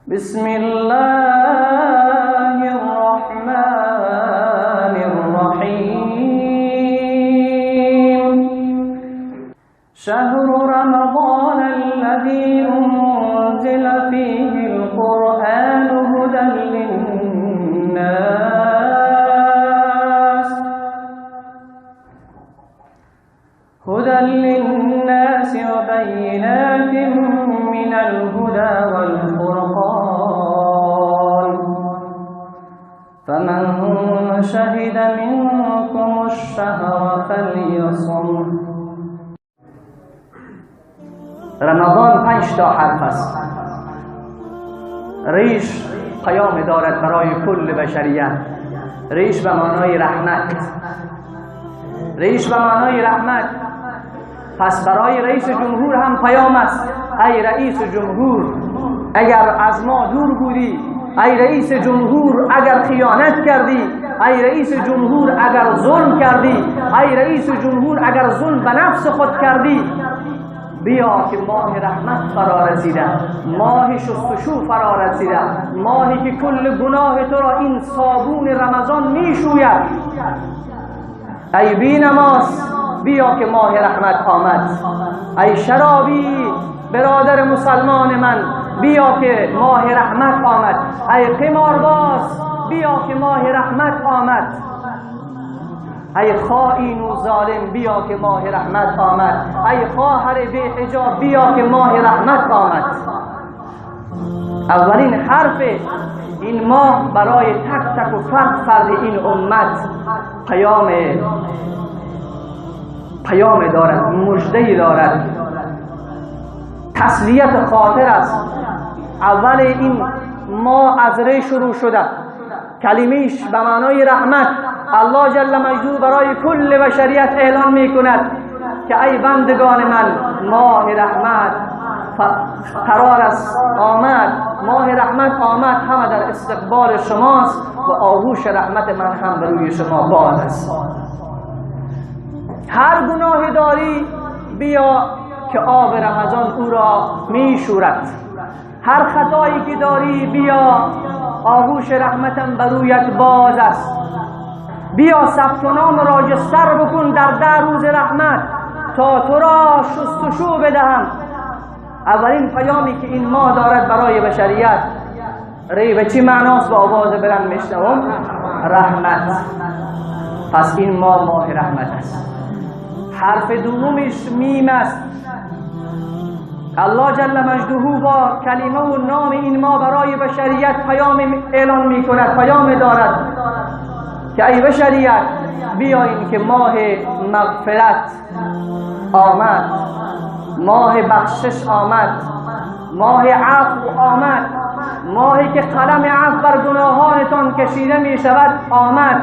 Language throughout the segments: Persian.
بسم الله الرحمن الرحيم شهر رمضان الذي أنزل فيه القرآن هدى للناس وبينات من الهدى والفرقان فمن شهد منكم الشهر فليصم. رمضان 5 تا حرف است. ریش پیام دارد برای کل بشریت. ریش به معنای رحمت. ریش به معنای رحمت. پس برای رئیس جمهور هم پیام است. ای رئیس جمهور اگر از ما دور بودی، ای رئیس جمهور اگر خیانت کردی، ای رئیس جمهور اگر ظلم کردی، ای رئیس جمهور اگر ظلم به نفس خود کردی، بیا که ماه رحمت فرا رسیده، ماه شستشو فرا رسیده، ماهی که کل گناه تو را این صابون رمضان می شوید. ای بی نماز بیا که ماه رحمت آمد. ای شرابی برادر مسلمان من بیا که ماه رحمت آمد. ای قمارباز بیا که ماه رحمت آمد. ای خائن و ظالم بیا که ماه رحمت آمد. ای خواهر بی حجاب بیا که ماه رحمت آمد. اولین حرف این ماه برای تک تک و فرد این امت پیام دارد، مژده دارد، تسلیت خاطر است. اول این ماه از ری شروع شده، کلمه‌اش به معنای رحمت. الله جل مجدود برای کل بشریت اعلان میکند که ای بندگان من، ماه رحمت قرار است آمد، ماه رحمت آمد، همه در استقبال شماست و آغوش رحمت من هم به روی شما باز است. هر گناه داری بیا که آب رمضان او را می شورد. هر خطایی که داری بیا، آغوش رحمتم بر رویت باز است. بیا ثبت نام راجستر بکن در روز رحمت تا تو را شستشو بدهم. اولین پیامی که این ماه دارد برای بشریت، ری به چی معناست؟ با آواز بلند میشنوم رحمت. پس این ماه رحمت است. حرف دومش میم است. الله جل مجدوه با کلمه و نام این ماه برای بشریت پیام اعلان می کند، پیام دارد که ای بشریت بیایید که ماه مغفرت آمد، ماه بخشش آمد، ماه عفو آمد، ماهی که قلم عفو بر گناهانتان کشیده می شود آمد،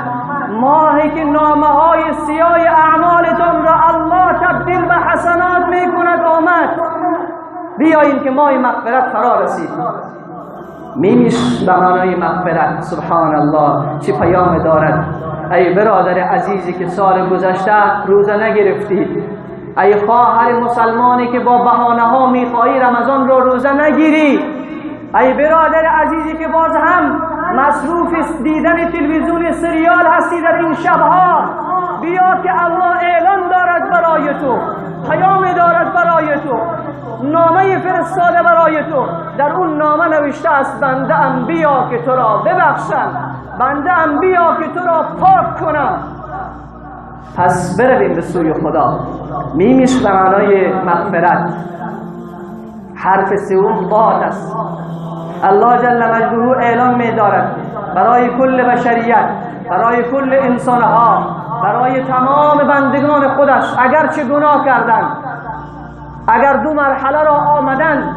ماهی که نامه های سیاه اعمالتان را الله تبدیل به حسنات می کند آمد. بیایید که ماه مغفرت فرا رسید. میمیش به معنای مغفرت. سبحان الله چه پیام دارد. ای برادر عزیزی که سال گذشته روزه نگرفتی، ای خواهر مسلمانی که با بهانه ها میخواهی رمضان رو روزه نگیری، ای برادر عزیزی که باز هم مصروف دیدن تلویزیون سریال هستی در این شبها، بیا که الله اعلان دارد برای تو، پیام دارد برای تو، نامه فرستاده برای تو. در اون نامه نوشته است بنده ام بیا که تو را ببخشم، بنده ام بیا که تو را پاک کنم. پس برویم به سوی خدا. میمیش به معنای مغفرت. حرف سوم باد است. الله جل مجدوه اعلان می دارد برای کل بشریت، برای کل انسانها، برای تمام بندگان خودش، اگرچه گناه کردند، اگر دو مرحله را آمدن،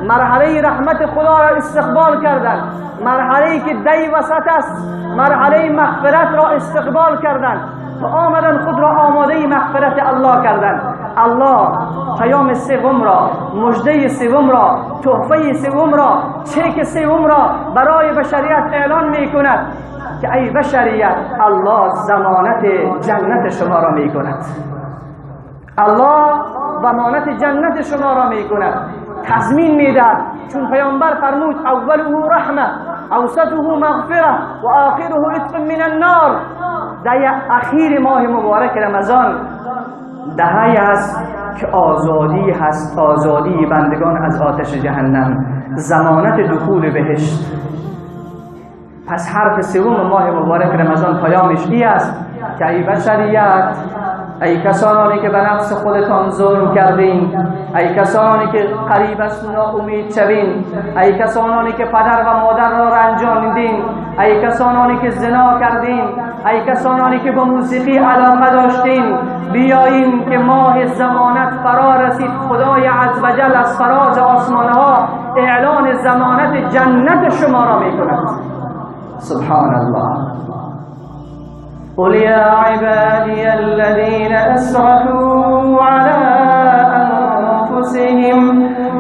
مرحله رحمت خدا را استقبال کردند، مرحله که دی وسط است، مرحله مغفرت را استقبال کردند و آمدن خود را آماده مغفرت الله کردند. الله پیام سوم را، مژده سوم را، تحفه سوم را، چک سوم را برای بشریت اعلان می کند که ای بشریت، الله ضمانت جنت شما را می کند. الله ضمانت جنت شما را می کند. تضمین میدهد، چون پیامبر فرمود اوله رحمه اوسطه مغفره و آخره عتق من النار. دهه اخیر ماه مبارک رمضان دهه‌ای است که آزادی هست، آزادی بندگان از آتش جهنم، ضمانت دخول بهشت. پس حرف سوم ماه مبارک رمضان پیامش ای است که ای بشریت، ای کسانی که به نفس خودتان ظلم کردین، ای کسانی که قریب از ناامید شوین، ای کسانی که پدر و مادر را رنجاندین، ای کسانی که زنا کردین، ای کسانی که به موسیقی علاقه داشتین، بیایین که ماه ضمانت فرا رسید. خدای عزوجل از فراز آسمانها اعلان ضمانت جنت شما را میکند. سبحان الله. قل يا عبادي الذين أسرفوا على أنفسهم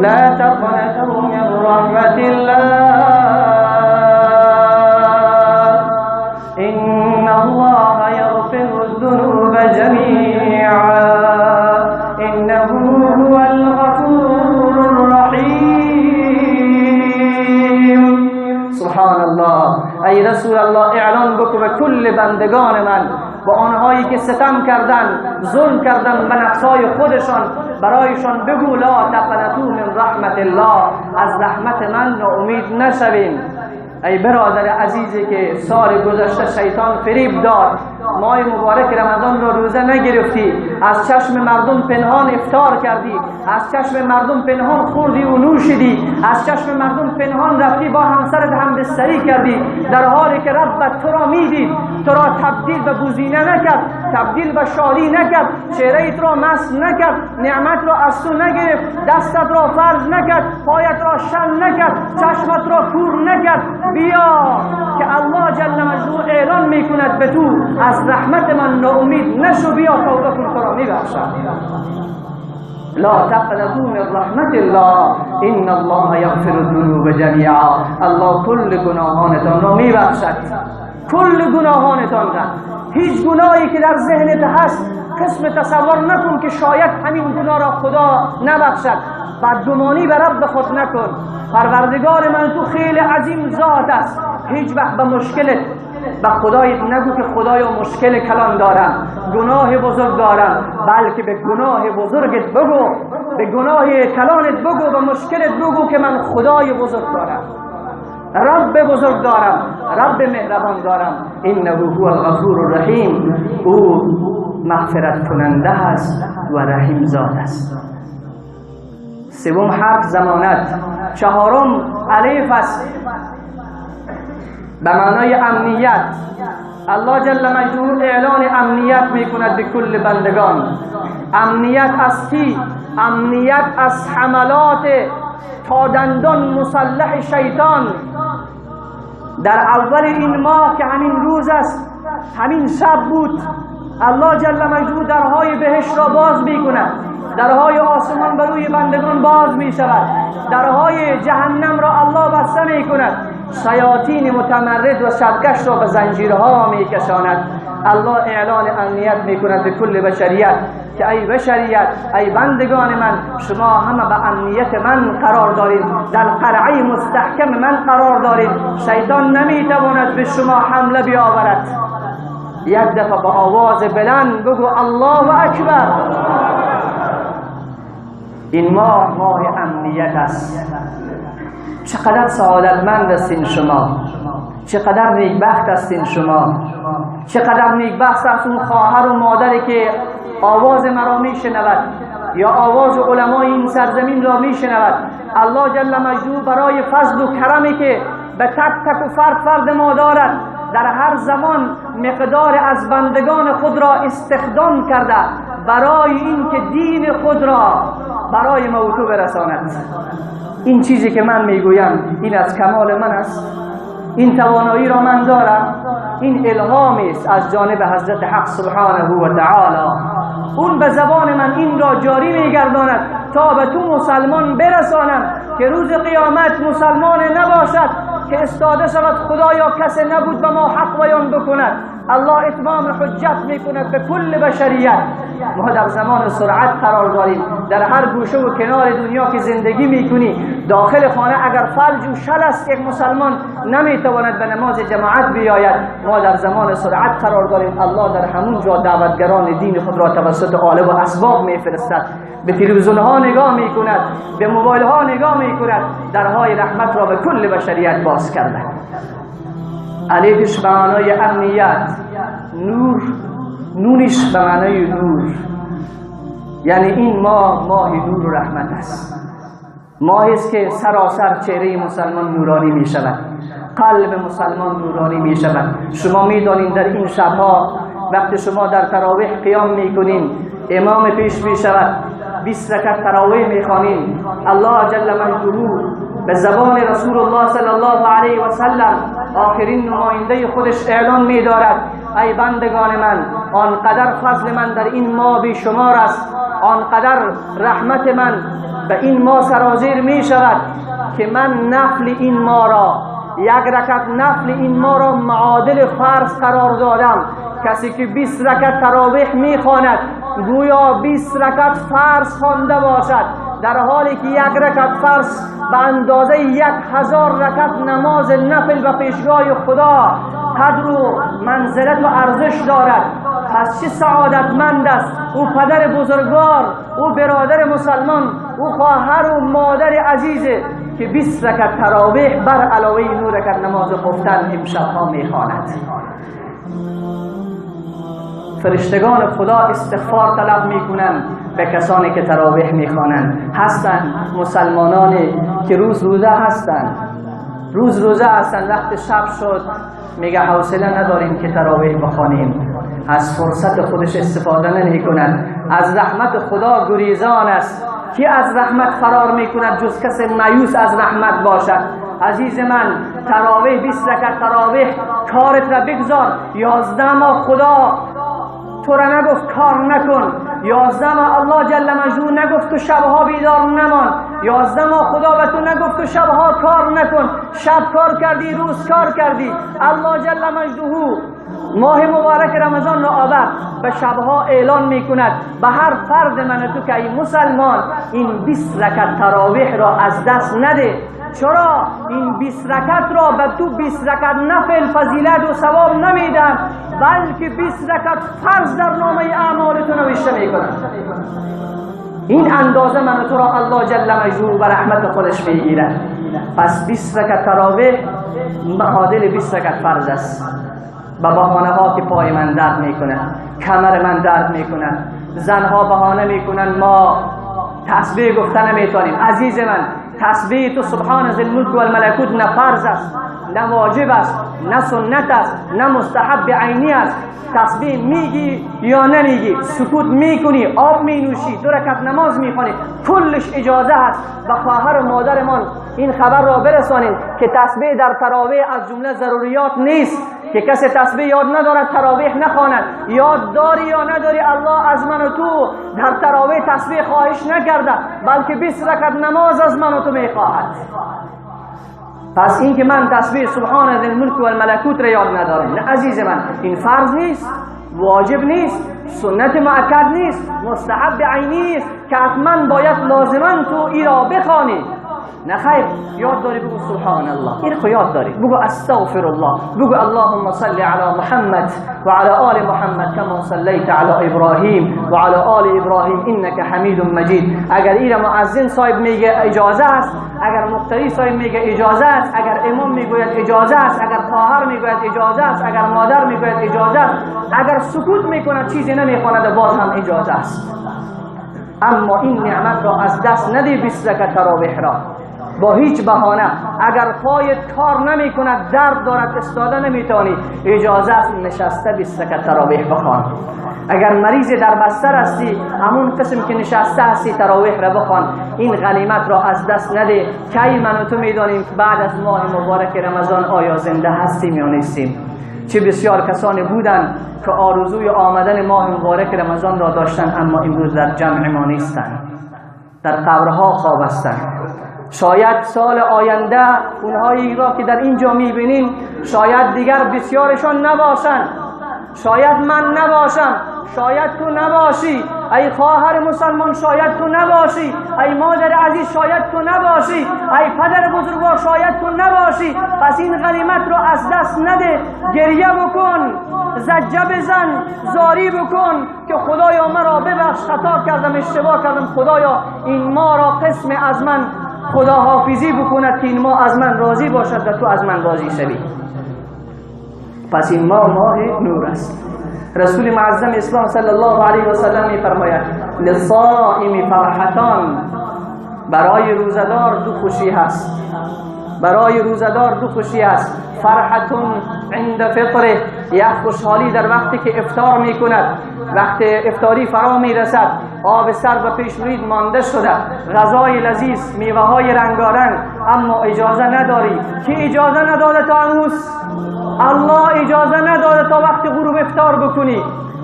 لا تقنطوا من رحمة الله إن الله يغفر الذنوب جميعا إنه هو الغفور الرحيم. سبحان الله. ای رسول الله اعلان بکو به کل بندگان من، با آنهایی که ستم کردن، ظلم کردن به نفسای خودشان، برایشان بگو لا تقنطوا من رحمت الله، از رحمت من ناامید نشوین. ای برادر عزیزی که سال گذشته شیطان فریب داد، ماه مبارک رمضان را روزه نگرفتی، از چشم مردم پنهان افطار کردی، از چشم مردم پنهان خوردی و نوشیدی، از چشم مردم پنهان رفتی با همسرت همبستری کردی، در حالی که ربت تو را میدید، تو را تبدیل به بوزینه نکرد، تبدیل به شادی نکرد، چهره‌ات را مست نکرد، نعمت را از تو نگرفت، دستت را فرج نکرد، پایت را شل نکرد، چشمت را کور نکرد. بیا که الله جل مجلاله اعلان میکند به تو از رحمت من ناامید نشو، بیا توبه کن، تو را میبخشم. لا تقنطوا من رحمت الله ان الله یغفر الذنوب جمیعا. الله کل گناهانتان را میبخشد، کل گناهانتان را. هیچ گناهی که در ذهنت هست قسم تصور نکن که شاید همین گناه را خدا نبخشد. بدگمانی به رب خود نکن. پروردگار من تو خیلی عظیم ذات است، هیچ وقت به مشکلت به خدایت نگو که خدایا مشکل کلان دارم، گناه بزرگ دارم، بلکه به گناه بزرگت بگو، به گناه کلانت بگو، به مشکلت بگو که من خدای بزرگ دارم، رب بزرگ دارم، رب مهربان دارم. انه هو الغفور الرحیم. او مغفرت کننده است و رحیم ذات است. سوم حرف ضمانت. چهارم الف است به معنای امنیت. الله جل مجلاله اعلان امنیت میکند به کل بندگان. امنیت از کی؟ امنیت از حملات تا دندان مسلح شیطان. در اول این ماه که همین روز است، همین شب بود، الله جل مجلاله درهای بهشت را باز میکند، درهای آسمان بروی بندگان باز می شود، درهای جهنم را الله بسته می کند، شیاطین متمرد و سرکش را به زنجیرها می کشاند. الله اعلان امنیت می کند به کل بشریت که ای بشریت، ای بندگان من، شما همه به امنیت من قرار دارید، در قلعه مستحکم من قرار دارید. شیطان نمی تواند به شما حمله بیاورد. یک دفعه با آواز بلند بگو الله اکبر. این ماه امنیت است. چقدر سعادتمند هستین شما، چقدر نیکبخت هستین شما، چقدر نیکبخت است اون خواهر و مادری که آواز مرا میشنود یا آواز علمای این سرزمین را میشنود. الله جل مجلاله برای فضل و کرمی که به تک تک و فرد ما دارد، در هر زمان مقدار از بندگان خود را استخدام کرده برای این که دین خود را برای موضوع برساند. این چیزی که من میگویم این از کمال من است، این توانایی را من دارم، این الهامی است از جانب حضرت حق سبحانه و تعالی. اون به زبان من این را جاری میگرداند تا به تو مسلمان برسانم که روز قیامت مسلمان نباشد که استاده شود خدایا کسی نبود به ما حق بیان بکند. الله اتمام حجت میکند به کل بشریت. ما در زمان سرعت قرار داریم. در هر گوشه و کنار دنیا که زندگی میکنی، داخل خانه اگر فلج و شل است یک مسلمان نمیتواند به نماز جماعت بیاید. ما در زمان سرعت قرار داریم. الله در همون جا دعوتگران دین خود را توسط آله و اسباب میفرستد. به تلویزیون ها نگاه میکند، به موبایل ها نگاه میکند، درهای رحمت را به کل بشریت باز کرده. الفش به معنای امنیت، نور، نونش به معنای نور، یعنی این ماه نور و رحمت است. ماهی است که سراسر چهره مسلمان نورانی می شود، قلب مسلمان نورانی می شود. شما می دانید در این شبها وقتی شما در تراویح قیام می کنین، امام پیش می شود، 20 رکعت تراویح می خوانین، الله جل مجده به زبان رسول الله صلی الله علیه و سلم آخرین نماینده خودش اعلان می دارد: ای بندگان من، آنقدر فضل من در این ماه بیشمار است، آنقدر رحمت من به این ماه سرازیر می شود که من نفل این ماه را، یک رکعت نفل این ماه را معادل فرض قرار دادم. کسی که 20 رکعت تراویح می خواند گویا 20 رکعت فرض خوانده باشد، در حالی که یک رکعت فرض به اندازه 1000 رکعت نماز نفل به پیشگاه خدا قدر و منزلت و ارزش دارد. پس چه سعادتمند است او پدر بزرگوار، او برادر مسلمان، او خواهر و مادر عزیزه که 20 رکعت تراویح بر علاوه 9 رکعت نماز خفتن امشبها میخواند. فرشتگان خدا استغفار طلب میکنند به کسانی که تراویح میخوانند. هستند مسلمانانی که روزه هستند، روزه هستند، وقت شب شد میگه حوصله نداریم که تراویح بخوانیم، از فرصت خودش استفاده نمیکند، از رحمت خدا گریزان است. کی از رحمت فرار میکند جز کسی مایوس از رحمت باشد؟ عزیز من، تراویح 20 رکعت تراویح کارت را بگذار. 11 ماه خدا تو را نگفت کار نکن، 11 ماه الله جل مجده نگفت تو شبها بیدار نمان، 11 ماه خدا به تو نگفت تو شبها کار نکن. شب کار کردی، روز کار کردی. الله جل مجده ماه مبارک رمضان را آورد، به شبها اعلان میکند به هر فرد من تو که ای مسلمان این 20 رکعت تراویح را از دست نده. چرا؟ این 20 رکعت را به تو 20 رکعت نفل فضیلت و ثواب نمیدم، بلکه 20 رکعت فرض در نامه اعمال تو نوشته میکنم. این اندازه من تو را الله جل مجده و رحمت خودش میگیرد. پس 20 رکعت تراویح معادل 20 رکعت فرض است. با بهانه ها که پای من درد میکنه، کمر من درد میکنه، زنها بهانه میکنن ما تسبیح گفتن نمیتونیم. عزیز من، تسبیح تو سبحان ذی الملک و الملکوت نه فرض است، نه واجب است، نه سنت است، نه مستحب عینی است. تسبیح میگی یا نمیگی، سکوت میکنی، آب مینوشی، 2 رکعت نماز میخوانی، کلش اجازه است. به خواهر و مادرمان این خبر را برسانید که تسبیح در تراویح از جمله ضروریات نیست، که کسی تسبیح یاد ندارد تراویح نخواند. یاد داری یا نداری، الله از من و تو در تراویح تسبیح خواهش نکرده، بلکه 20 رکعت نماز از من و تو میخواهد. پس این که من تسبیح سبحان ذی الملک و الملکوت را یاد ندارم، نه عزیز من، این فرض نیست، واجب نیست، سنت مؤکد نیست، مستحب عینی است که حتما باید لازما تو ای را بخوانی. نه خیر، یاد داری بگو سبحان الله، این خو یاد داری بگو استغفر الله، بگو اللهم صل علی محمد و علی آل محمد کما صلیت علی ابراهیم و علی آل ابراهیم انک حمید مجید. اگر این مؤذن صاحب میگه اجازه است، اگر مقتدی صاحب میگه اجازه است، اگر امام میگوید اجازه است، اگر خواهر میگوید اجازه است، اگر مادر میگوید اجازه است، اگر سکوت میکند چیزی نمیخواند باز هم اجازه است. اما این نعمت را از دست ندی. 20 رکعت تراویح را با هیچ بهانه، اگر پایت کار نمی کند، درد دارد، استاده نمیتونی، اجازه است نشسته 20 رکعت تراویح بخوان. اگر مریض در بستر هستی، همون قسم که نشسته هستی تراویح را بخوان. این غنیمت را از دست نده. کی من و تو میدانیم بعد از ماه مبارک رمضان آیا زنده هستیم یا نیستیم؟ چه بسیار کسانی بودند که آرزوی آمدن ماه مبارک رمضان را داشتند، اما امروز در جمع ما نیستند، در قبرها خواب هستند. شاید سال آینده اونهایی را که در اینجا میبینیم شاید دیگر بسیارشان نباشند، شاید من نباشم، شاید تو نباشی، ای خواهر مسلمان شاید تو نباشی، ای مادر عزیز شاید تو نباشی، ای پدر بزرگوار شاید تو نباشی. پس این غنیمت رو از دست نده، گریه بکن، زجه بزن، زاری بکن که خدایا مرا ببخش، خطا کردم، اشتباه کردم، خدایا این ما را قسم از من خدا حافظی بکند که این ماه از من راضی باشد و تو از من راضی شوی. پس این ماه نور است. رسول معظم اسلام صلی الله علیه و سلم می‌فرماید للصائم فرحتان، برای روزدار دو خوشی هست، برای روزدار دو خوشی است. فرحتون عند فطره، یک خوشحالی در وقتی که افطار میکند، وقت افطاری فرا میرسد، آب سر به پیش روید مانده شده، غذای لذیذ، میوه های رنگارنگ، اما اجازه نداری. که اجازه نداده تا هنوز؟ الله اجازه نداده تا وقت غروب افطار بکنی.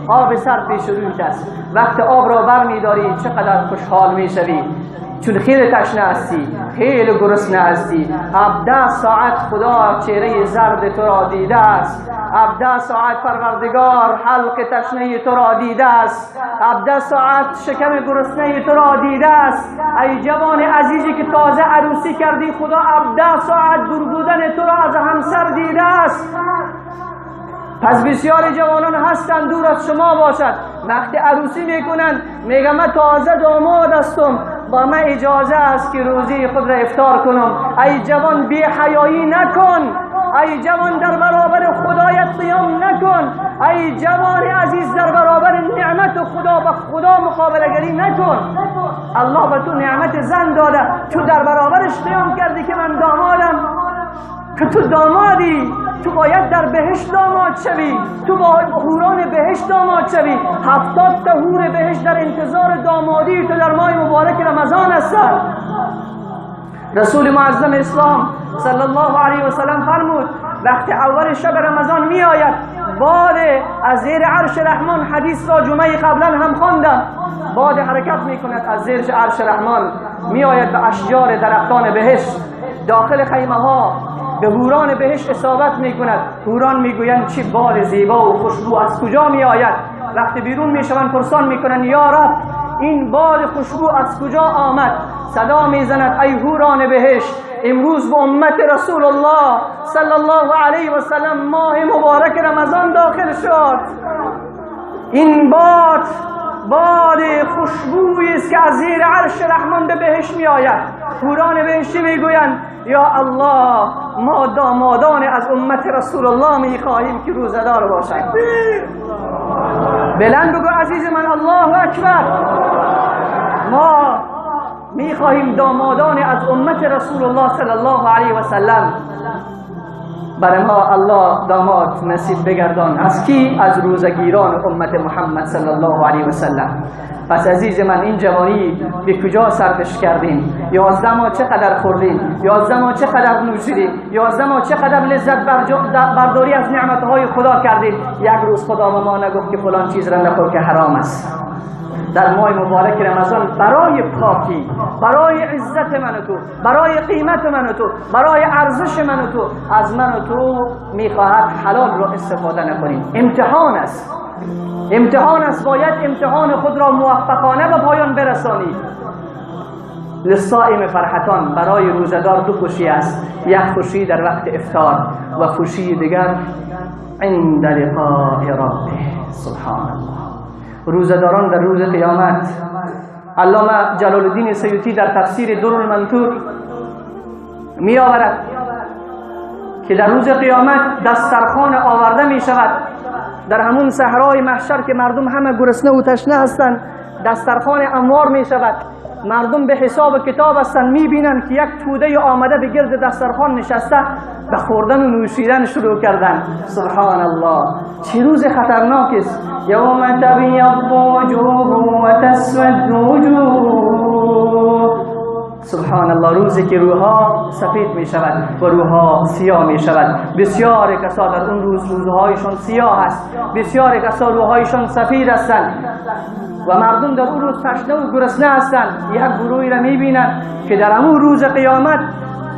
آب سر پیش رویت است، وقت آب را بر میداری چقدر خوشحال میشوی، چون خیلی تشنه هستی، خیلی گرسنه هستی. 17 ساعت خدا چهره زرد تو را دیده است، 17 ساعت پروردگار حلق تشنه تو را دیده است، 17 ساعت شکم گرسنه تو را دیده است. ای جوان عزیزی که تازه عروسی کردی، خدا 17 ساعت دور بودن تو را از همسر دیده است. پس بسیار جوانان هستند دور از شما باشد، وقتی عروسی میکنن میگم من تازه داماد هستم، با من اجازه است که روزی خود را افطار کنم. ای جوان بی حیایی نکن، ای جوان در برابر خدایت قیام نکن، ای جوان عزیز در برابر نعمت خدا با خدا مقابله گری نکن. الله به تو نعمت زن داده، تو در برابرش قیام کردی که من دامادم، که تو دامادی، تو باید در بهشت داماد شوی، تو با حوران بهشت داماد شوی. 70 تا حور بهشت در انتظار دامادی تو در ماه مبارک رمضان هستند. رسول معظم اسلام صلی الله علیه و سلم فرمود وقتی اول شب رمضان می آید، باد از زیر عرش رحمان، حدیث را جمعه قبلا هم خواندم، باد حرکت می کند از زیر عرش رحمان، می آید به اشجار درختان بهشت، داخل خیمه ها به حوران بهشت اصابت می کند. حوران می گویند چه باد زیبا و خوشبو از کجا می آید؟ وقتی بیرون می شوند پرسان می کنند یا رب این باد خوشبو از کجا آمد؟ صدا می زند ای حوران بهشت، امروز به امت رسول الله صلی الله علیه و سلم ماه مبارک رمضان داخل شد. این باد خوشبویی است که از زیر عرش رحمان به بهشت می آید. حوران بهشتی می گویند یا الله ما دامادان از امت رسول الله می خواهیم که روزدار باشند. بلند بگو عزیز من الله اکبر. ما می خواهیم دامادان از امت رسول الله صلی الله علیه و سلم. برای ما الله داماد نصیب بگردان. از کی؟ از روزگیران امت محمد صلی الله علیه و سلم. پس عزیز من این جوانی به کجا صرفش کردیم؟ 11 ماه چقدر خوردیم؟ 11 ماه چقدر نوشیدیم؟ 11 ماه چقدر لذت برداری از نعمتهای خدا کردیم؟ یک روز خدا به ما نگفت که فلان چیز را نخور که حرام است. در ماه مبارک رمضان برای پاکی، برای عزت من و تو، برای قیمت من و تو، برای ارزش من و تو، از من و تو میخواهد حلال را استفاده نکنیم. امتحان است، امتحان است، باید امتحان خود را موفقانه به پایان برسانی. للصائم فرحتان، برای روزدار دو خوشی است، یک خوشی در وقت افطار و خوشی دیگر عند لقاء ربه. سبحان الله. روزداران در روز قیامت، علامه جلال الدین سیوطی در تفسیر در المنثور می آورد که در روز قیامت دسترخوان آورده می شود در همون صحرای محشر که مردم همه گرسنه و تشنه هستند. دسترخوان اموار می شود، مردم به حساب کتاب هستند، می بینند که یک توده آمده به گرد دسترخوان نشسته به خوردن و نوشیدن شروع کردن. سبحان الله، چه روز خطرناک است. یوم تبیض وجوه و تسود وجوه. سبحان الله، روزی که روحها سفید می شود و روحها سیاه می شود. بسیار کسا در اون روزهایشان سیاه است، بسیار کسا روحهایشان سفید هستند و مردم در اون روز تشنه و گرسنه هستند. یک گروهی را می بینند که در همون روز قیامت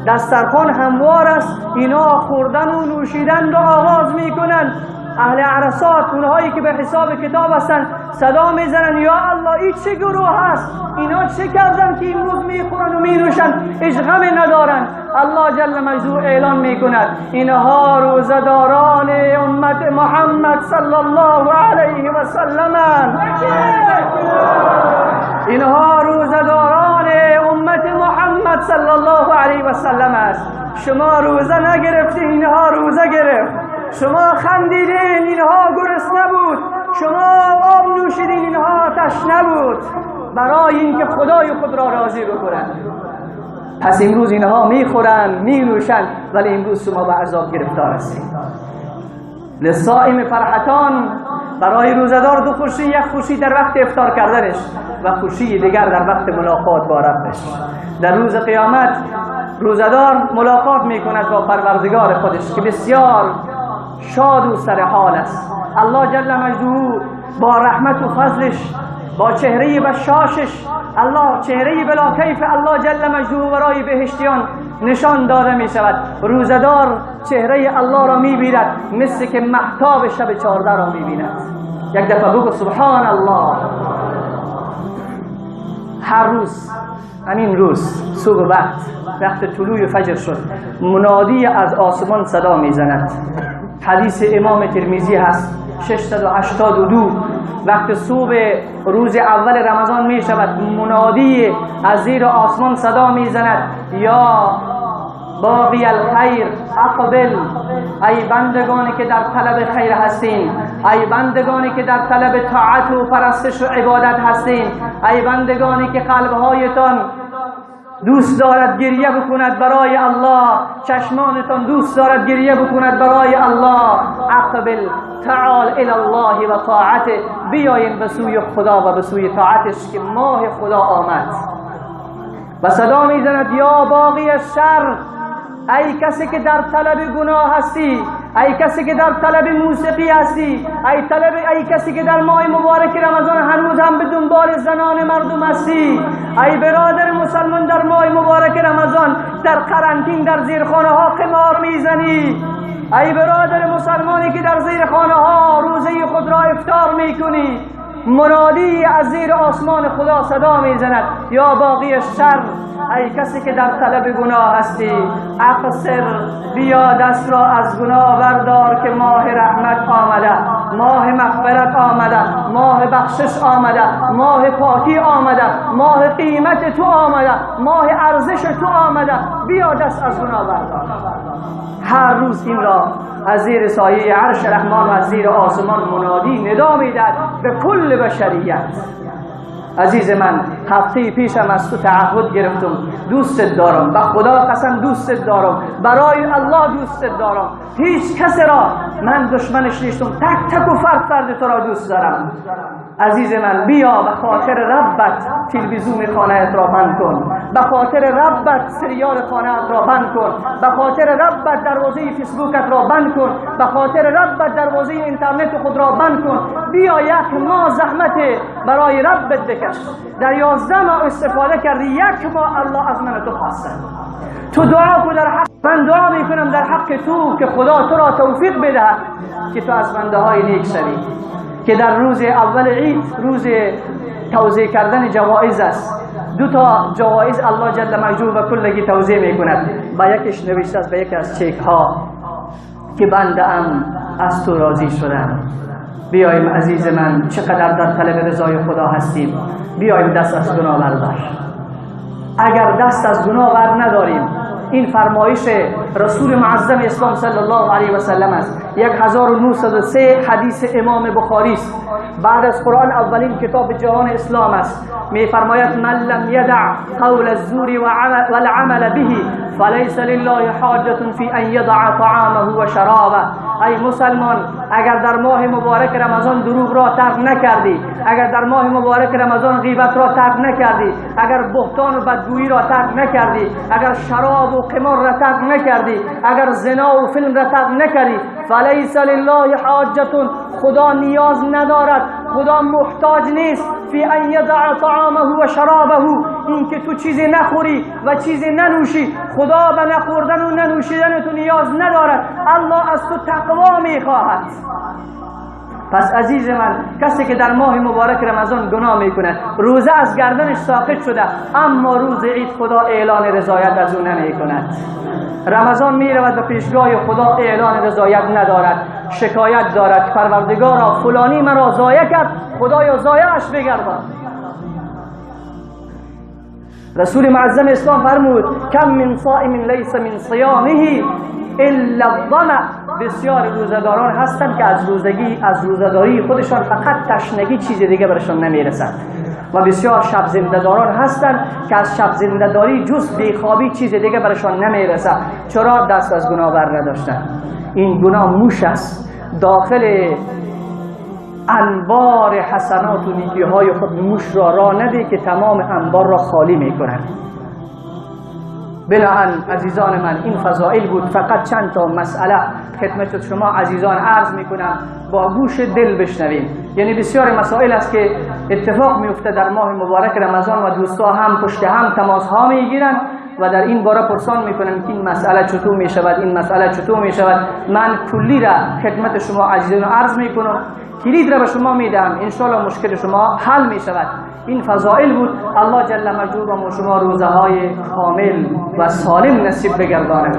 دسترخوان هموار است، اینا خوردن و نوشیدن را آغاز می کنند. اهل عرصات، اونهایی که به حساب کتاب هستن، صدا میزنن یا الله این چه گروه هست، اینا چه کردن که امروز میخورن و مینوشن هیچ غم ندارن. الله جل مجدوه اعلان میکند اینها روزداران امت محمد صلی الله علیه و سلم، اینها روزداران امت محمد صلی الله علیه و سلم است. شما روزه نگرفتین، اینها روزه گرفت. شما خندیدین، اینها گرسنه بود. شما آب نوشیدین، اینها تشنه بود. برای اینکه خدای خود را راضی بکنند. پس امروز اینها میخورن مینوشن، ولی امروز شما به عذاب گرفتار هستید. للصائم فرحتان، برای روزدار دو خوشی، یک خوشی در وقت افطار کردنش و خوشی دیگر در وقت ملاقات با ربش. در روز قیامت روزدار ملاقات میکند با پروردگار خودش که بسیار شاد و سرحال است. الله جل مجدوه با رحمت و فضلش، با چهره بشاشش، الله چهره بلا کیف الله جل مجدوه برای بهشتیان نشان داده می شود. روزدار چهره الله را می بیند مثل که مهتاب شب 14 را می بیند. یک دفعه بگو سبحان الله. هر روز همین روز صبح وقت طلوع فجر شد، منادی از آسمان صدا می زند. حدیث امام ترمذی هست 682. وقت صبح روز اول رمضان می شود، منادی از زیر آسمان صدا می زند یا باقی الخیر اقبل، ای بندگانی که در طلب خیر هستین، ای بندگانی که در طلب طاعت و پرستش و عبادت هستین، ای بندگانی که قلبهایتان دوست دارد گریه بکند برای الله، چشمانتان دوست دارد گریه بکند برای الله، اقبل تعال الی الله و طاعته، بیاین به سوی خدا و به سوی طاعتش که ماه خدا آمد. و صدا میزند یا باقی الشر، ای کسی که در طلب گناه هستی، ای کسی که در طلب موسیقی هستی، ای کسی که در ماه مبارک رمضان هنوز هم به دنبال زنان مردم هستی، ای برادر مسلمان در ماه مبارک رمضان در قرنطین در زیرخانه ها قمار میزنی، ای برادر مسلمانی که در زیرخانه ها روزه خود را افطار میکنی، منادی از زیر آسمان خدا صدا میزند یا باقی الشر، ای کسی که در طلب گناه هستی، اقصر، بیا دست را از گناه بردار که ماه رحمت آمده، ماه مغفرت آمده، ماه بخشش آمده، ماه پاکی آمده، ماه قیمت تو آمده، ماه ارزش تو آمده، بیا دست از گناه بردار. هر روز این را از زیر سایه عرش رحمان و از زیر آسمان منادی ندا میدهد به کل بشریت. عزیز من، هفته پیشم از تو تعهد گرفتم، دوستت دارم، به خدا قسم دوستت دارم، برای الله دوستت دارم، هیچ کس را من دشمنش نیستم، تک تک و فرد تو را دوست دارم. عزیز من، بیا به خاطر ربت تلویزیون خانه‌ات را بند کن، به خاطر ربت سریال خانه‌ات را بند کن، به خاطر ربت دروازه فیسبوکت را بند کن، به خاطر ربت دروازه اینترنت خود را بند کن. بیا یک ماه زحمت برای ربت بکش. در 11 ماه استفاده کردی، یک ماه الله از من تو خواسته. تو دعا کن در حق من، دعا میکنم در حق تو که خدا تو را توفیق بدهد که تو از بنده های نیک شوی، که در روز اول عید روز توزیع کردن جوایز است. 2 تا جوایز الله جل مجدوه و کلگی توزیع میکند. با یکش نوشته است به یکی از چک ها که بنده ام از تو راضی شدم. بیایم عزیز من، چقدر در طلب رضای خدا هستیم، بیایم دست از گناه بردار. اگر دست از گناه بر نداریم، این فرمایش رسول معظم اسلام صلی الله علیه و سلم است. 1903 حدیث امام بخاری است. بعد از قرآن اولین کتاب جهان اسلام است. می فرماید من لم یدع قول الزور والعمل به فلیس لله حاجة فی ان یدع طعامه و شرابه. ای مسلمان، اگر در ماه مبارک رمضان دروغ را ترک نکردی، اگر در ماه مبارک رمضان غیبت را ترک نکردی، اگر بهتان و بدگویی را ترک نکردی، اگر شراب و قمار را ترک نکردی، اگر زنا و فیلم را ترک نکردی، فلیس لله حاجة، خدا نیاز ندارد، خدا محتاج نیست فی ان یدع طعامه و شرابه، این که تو چیزی نخوری و چیزی ننوشی، خدا به نخوردن و ننوشیدن تو نیاز نیاز ندارد، الله از تو تقوا میخواهد. پس عزیز من، کسی که در ماه مبارک رمضان گناه میکند، روزه از گردنش ساقط شده، اما روز عید خدا اعلان رضایت از او نمیکند. رمضان میرود و پیشگاه خدا اعلان رضایت ندارد، شکایت دارد پروردگارا فلانی مرا ضایع کرد، خدایا ضایعش بگردان. رسول معظم اسلام فرمود کم من صائم لیس من صیامه الا الظمأ. بسیار روزداران هستند که از روزداری خودشان فقط تشنگی، چیز دیگه برشان نمیرسد. و بسیار شب زنده‌داران هستند که از شب زنده‌داری جز بیخوابی چیز دیگه برشان نمیرسد. چرا؟ دست از گناه بر نداشتن. این گناه موش است، داخل انبار حسنات و نیکی‌های خود موش را راه نده که تمام انبار را خالی می‌کند. بنابراین عزیزان من، این فضائل بود. فقط چند تا مسئله خدمت شما عزیزان عرض میکنم، با گوش دل بشنویم. یعنی بسیار مسائل است که اتفاق میفته در ماه مبارک رمضان و دوستا هم پشت هم تماس ها میگیرن و در این باره پرسان میکنن که این مسئله چطور میشود، این مسئله چطور میشود. من کلی را خدمت شما عزیزان عرض میکنم، کلید را به شما میدم، انشاءالله مشکل شما حل میشود. این فضائل بود. الله جل مجدود و شما روزهای کامل و سالم نصیب بگرداند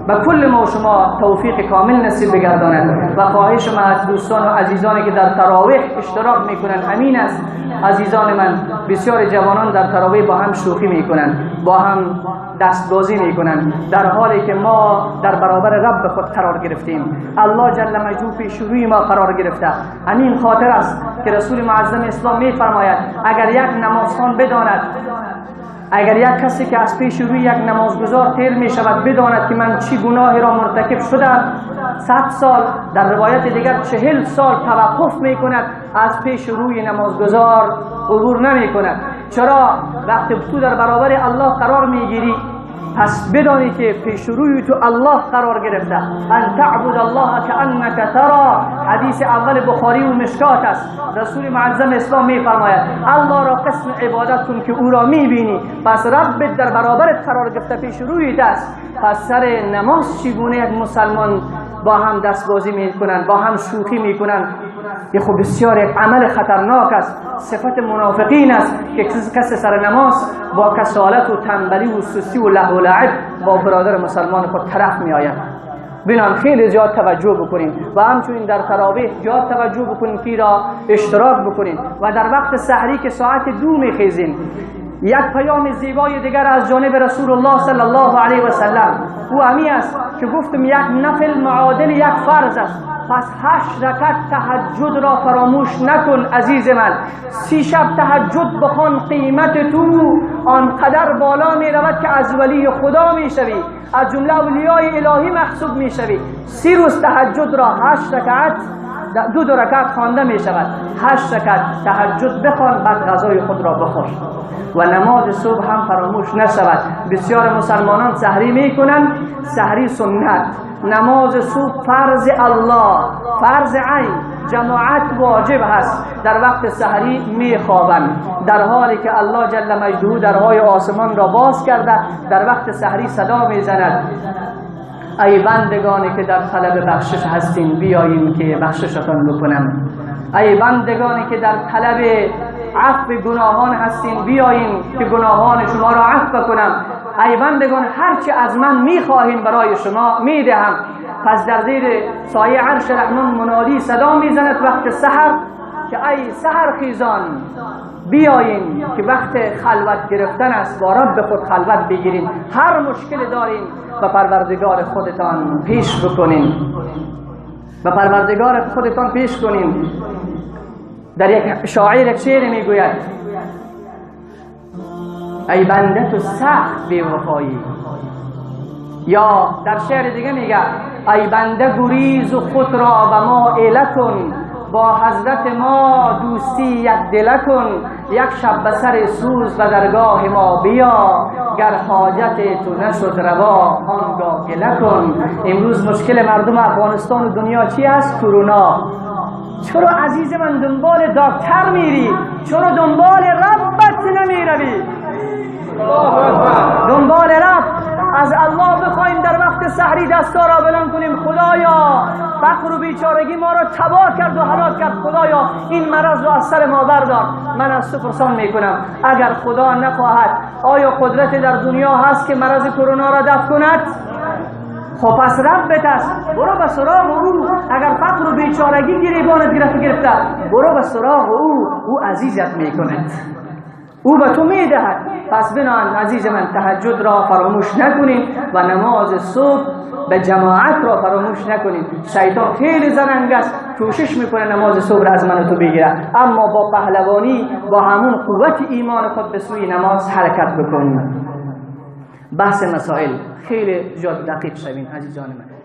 و کل ما شما توفیق کامل نصیب بگرداند. و خواهش ما از دوستان و عزیزانی که در تراویح اشتراک میکنند همین است. عزیزان من، بسیار جوانان در تراویح با هم شوخی میکنند، با هم دستبازی میکنند، در حالی که ما در برابر رب خود قرار گرفتیم. الله جل مجدود پیش روی ما قرار گرفته. همین خاطر است که رسول معظم اسلام میفرماید اگر یک نمازخوان بداند، اگر یک کسی که از پیش روی یک نمازگزار تیر می شود بداند که من چی گناهی را مرتکب شدم، 100 سال، در روایت دیگر 40 سال توقف می کند، از پیش روی نمازگزار عبور نمی کند. چرا؟ وقتی تو در برابر الله قرار می گیری، پس بدانی که پیش روی تو الله قرار گرفته. ان تعبد الله کانک ترا، حدیث اول بخاری و مشکات است. رسول معظم اسلام می فرماید الله را قسم عبادت کن که او را می بینی. پس رب در برابرت قرار گرفته، پیش رویت است. پس سر نماز چگونه یک مسلمان با هم دستبازی میکنن، با هم شوخی میکنن؟ یه خب بسیار یک عمل خطرناک است، صفت منافقین است که کسی سر نماز با کسالت و تنبلی و سستی و لهو و لعب با برادر مسلمان خود طرف می آید. بنام خیلی زیاد توجه بکنیم و همچنین در تراویح زیاد توجه بکنیم که را اشتراک بکنیم و در وقت سحری که ساعت 2 میخیزیم یک پیام زیبای دیگر از جانب رسول الله صلی الله علیه و سلم او همی است که گفتم یک نفل معادل یک فرض است. پس 8 رکعت تهجد را فراموش نکن عزیز من. 30 شب تهجد بخوان، قیمت تو آنقدر بالا می رود که از ولی خدا می شوی، از جمله اولیای الهی محسوب می شوی. 30 روز تهجد را 8 رکعت، 2 رکعت خوانده می شود. 8 رکعت تهجد بخوان، بعد غذای خود را بخور و نماز صبح هم فراموش نشود. بسیار مسلمانان سحری می کنند، سحری سنت، نماز صبح فرض الله، فرض عین، جماعت واجب هست. در وقت سحری می خوابند، در حالی که الله جل مجدود درهای آسمان را باز کرده. در وقت سحری صدا می زند ای بندگانی که در طلب بخشش هستین بیایین که بخششتان بکنم. ای بندگانی که در طلب عفو گناهان هستین بیایین که گناهان شما را عفو کنم. ای بندگان هرچی از من میخواهین برای شما میدهم. پس در زیر سایه عرش رحمان منادی صدا میزند وقت سحر که ای سحر خیزان بیایین که وقت خلوت گرفتن است، با رب خود خلوت بگیرین، هر مشکل دارین و پروردگار خودتان پیش بکنین، و پروردگار خودتان پیش کنین. در یک شاعر یک شعر میگوید ای بنده تو سخت بی وفایی، یا در شعر دیگه میگه ای بنده گریز و خود را و ما ایله کن، با حضرت ما دوستی یک دل کن. یک شب به سر سوز و درگاه ما بیا، گر حاجت تو نشد روا آنگاه گله کن. امروز مشکل مردم افغانستان و دنیا چی است؟ کرونا. چرا عزیز من دنبال دکتر میری؟ چرا دنبال ربت نمیروی؟ دنبال رب. از الله بخوایم در وقت سحری دستا را بلند کنیم خدایا فقر و بیچارگی ما را تباه کرد و هلاک کرد، خدایا این مرض را از سر ما بردار. من از تو پرسان میکنم اگر خدا نخواهد آیا قدرت در دنیا هست که مرض کرونا را دفع کند؟ خب پس ربت است، برو به سراغ او. اگر فقر و بیچارگی گریبانت گرفته برو به سراغ او عزیزت میکند، او به تو میدهد. پس بنابراین عزیز من تهجد را فراموش نکنید و نماز صبح به جماعت را فراموش نکنید. شیطان خیلی زرنگ است، کوشش میکنه نماز صبح را از من و تو بگیره، اما با پهلوانی با همون قوت ایمان خود به سوی نماز حرکت بکنید. بحث مسائل خیلی زیاد دقیق شوین عزیزان من.